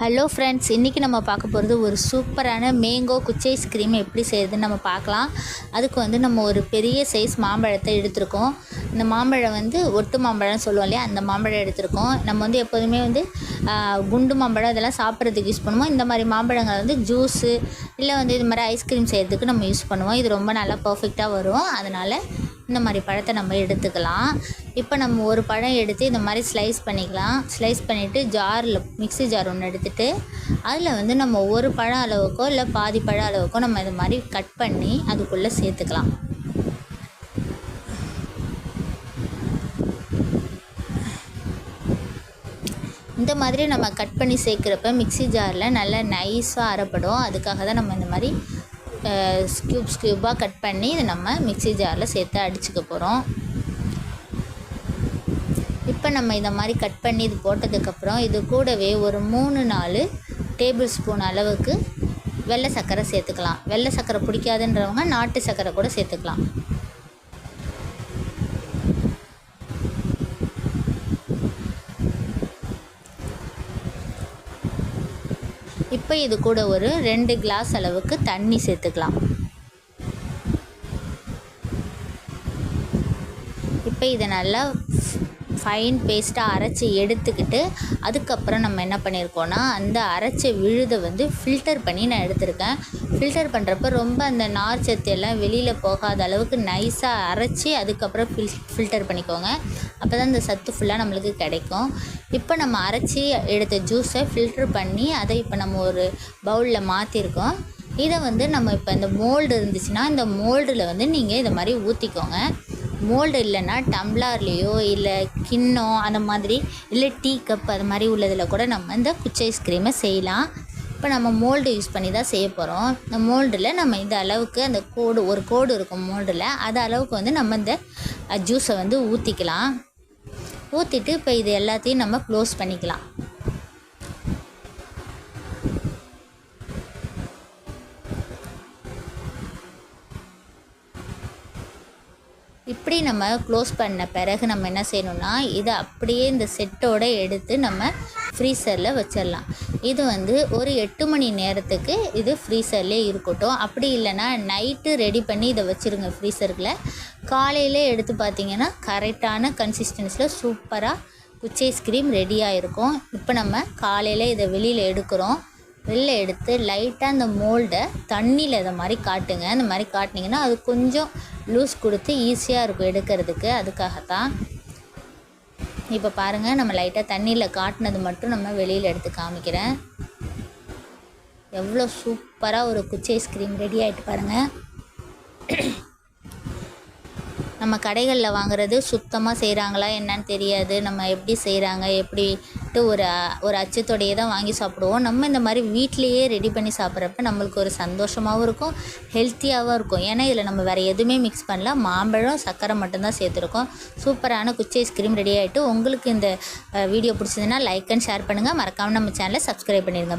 Hello friends, இன்றைக்கி நம்ம பார்க்க போகிறது ஒரு சூப்பரான மேங்கோ குச்சி ஐஸ்கிரீம் எப்படி செய்யுதுன்னு நம்ம பார்க்கலாம். அதுக்கு வந்து நம்ம ஒரு பெரிய சைஸ் மாம்பழத்தை எடுத்திருக்கோம். இந்த மாம்பழம் வந்து ஒட்டு மாம்பழம் சொல்லுவோம் இல்லையா, அந்த மாம்பழம் எடுத்திருக்கோம். நம்ம வந்து எப்போதுமே வந்து குண்டு மாம்பழம் இதெல்லாம் சாப்பிட்றதுக்கு யூஸ் பண்ணுவோம். இந்த மாதிரி மாம்பழங்களை வந்து ஜூஸு இல்லை வந்து இது மாதிரி ஐஸ்கிரீம் செய்கிறதுக்கு நம்ம யூஸ் பண்ணுவோம். இது ரொம்ப நல்லா பர்ஃபெக்டாக வரும். அதனால் இந்த மாதிரி பழத்தை நம்ம எடுத்துக்கலாம். இப்போ நம்ம ஒரு பழம் எடுத்து இந்த மாதிரி ஸ்லைஸ் பண்ணிக்கலாம். ஸ்லைஸ் பண்ணிவிட்டு ஜாரில் மிக்ஸி ஜார் ஒன்று எடுத்துகிட்டு அதில் வந்து நம்ம ஒரு பழம் அளவுக்கோ இல்லை பாதி பழம் அளவுக்கோ நம்ம இது மாதிரி கட் பண்ணி அதுக்குள்ளே சேர்த்துக்கலாம். இந்த மாதிரி நம்ம கட் பண்ணி சேர்க்குறப்ப மிக்ஸி ஜாரில் நல்லா நைஸாக அரைப்படும். அதுக்காக தான் நம்ம இந்த மாதிரி ஸ்கியூபாக கட் பண்ணி இதை நம்ம மிக்ஸி ஜாரில் சேர்த்து அடிச்சுக்க போகிறோம். இப்போ நம்ம இந்த மாதிரி கட் பண்ணி இது போட்டதுக்கப்புறம் இது கூடவே ஒரு 3-4 டேபிள் ஸ்பூன் அளவுக்கு வெள்ளை சர்க்கரை சேர்த்துக்கலாம். வெள்ளை சர்க்கரை பிடிக்காதுன்றவங்க நாட்டு சர்க்கரை கூட சேர்த்துக்கலாம். இப்போ இது கூட ஒரு 2 கிளாஸ் அளவுக்கு தண்ணி சேர்த்துக்கலாம். இப்போ இதை நல்லா ஃபைன் பேஸ்ட்டாக அரைச்சி எடுத்துக்கிட்டு அதுக்கப்புறம் நம்ம என்ன பண்ணியிருக்கோன்னா அந்த அரைச்ச விழுதை வந்து ஃபில்டர் பண்ணி நான் எடுத்திருக்கேன். ஃபில்டர் பண்ணுறப்ப ரொம்ப அந்த நார் சத்து எல்லாம் வெளியில் போகாத அளவுக்கு நைஸாக அரைச்சி அதுக்கப்புறம் ஃபில்டர் பண்ணிக்கோங்க. அப்போ தான் இந்த சத்து ஃபுல்லாக நம்மளுக்கு கிடைக்கும். இப்போ நம்ம அரைச்சி எடுத்த ஜூஸை ஃபில்டர் பண்ணி அதை இப்போ நம்ம ஒரு பவுலில் மாற்றிருக்கோம். இதை வந்து நம்ம இப்போ இந்த மோல்டு இருந்துச்சுன்னா இந்த மோல்டில் வந்து நீங்கள் இதை மாதிரி ஊற்றிக்கோங்க. மோல்டு இல்லைன்னா டம்ளார்லேயோ இல்லை கிண்ணம் அந்த மாதிரி இல்லை டீ கப் அது மாதிரி உள்ளதில் கூட நம்ம இந்த குச்சி ஐஸ்கிரீமை செய்யலாம். இப்போ நம்ம மோல்டு யூஸ் பண்ணி தான் செய்ய போகிறோம். இந்த மோல்டில் நம்ம இந்த அளவுக்கு அந்த ஒரு கோடு இருக்கும் மோல்டில், அது அளவுக்கு வந்து நம்ம இந்த ஜூஸை வந்து ஊற்றிக்கலாம். ஊற்றிட்டு இப்போ இது எல்லாத்தையும் நம்ம க்ளோஸ் பண்ணிக்கலாம். இப்படி நம்ம க்ளோஸ் பண்ண பிறகு நம்ம என்ன செய்யணும்னா இதை அப்படியே இந்த செட்டோடு எடுத்து நம்ம ஃப்ரீசரில் வச்சிடலாம். இது வந்து ஒரு 8 மணி நேரத்துக்கு இது ஃப்ரீசர்லேயே இருக்கட்டும். அப்படி இல்லைன்னா நைட்டு ரெடி பண்ணி இதை வச்சுருங்க ஃப்ரீசருக்குள்ள. காலையில் எடுத்து பார்த்திங்கன்னா கரெக்டான கன்சிஸ்டன்சியில் சூப்பராக குச்சி ஐஸ்கிரீம் ரெடியாக இருக்கும். இப்போ நம்ம காலையில் இதை வெளியில் எடுக்கிறோம். வெளில எடுத்து லைட்டாக அந்த மோல்டை தண்ணியில் இதை மாதிரி காட்டுங்க. இந்த மாதிரி காட்டினீங்கன்னா அது கொஞ்சம் லூஸ் கொடுத்து ஈஸியாக இருக்கும் எடுக்கிறதுக்கு. அதுக்காகத்தான் இப்போ பாருங்கள், நம்ம லைட்டாக தண்ணியில் காட்டினது மட்டும் நம்ம வெளியில் எடுத்து காமிக்கிறேன். எவ்வளோ சூப்பராக ஒரு குச்சி ஐஸ்கிரீம் ரெடி ஆகிட்டு பாருங்கள். நம்ம கடைகளில் வாங்குறது சுத்தமாக செய்கிறாங்களா என்னன்னு தெரியாது. நம்ம எப்படி செய்கிறாங்க எப்படிட்டு ஒரு அச்சத்தோடையே தான் வாங்கி சாப்பிடுவோம். நம்ம இந்த மாதிரி வீட்டிலையே ரெடி பண்ணி சாப்பிட்றப்ப நம்மளுக்கு ஒரு சந்தோஷமாகவும் இருக்கும், ஹெல்த்தியாகவும் இருக்கும். ஏன்னா இதில் நம்ம வேறு எதுவுமே மிக்ஸ் பண்ணல, மாம்பழம் சர்க்கரை மட்டும்தான் சேர்த்துருக்கோம். சூப்பரான குச்சி ஐஸ்கிரீம் ரெடி ஆகிட்டு. உங்களுக்கு இந்த வீடியோ பிடிச்சதுன்னா லைக் அண்ட் ஷேர் பண்ணுங்கள். மறக்காமல் நம்ம சேனலை சப்ஸ்கிரைப் பண்ணிடுங்க.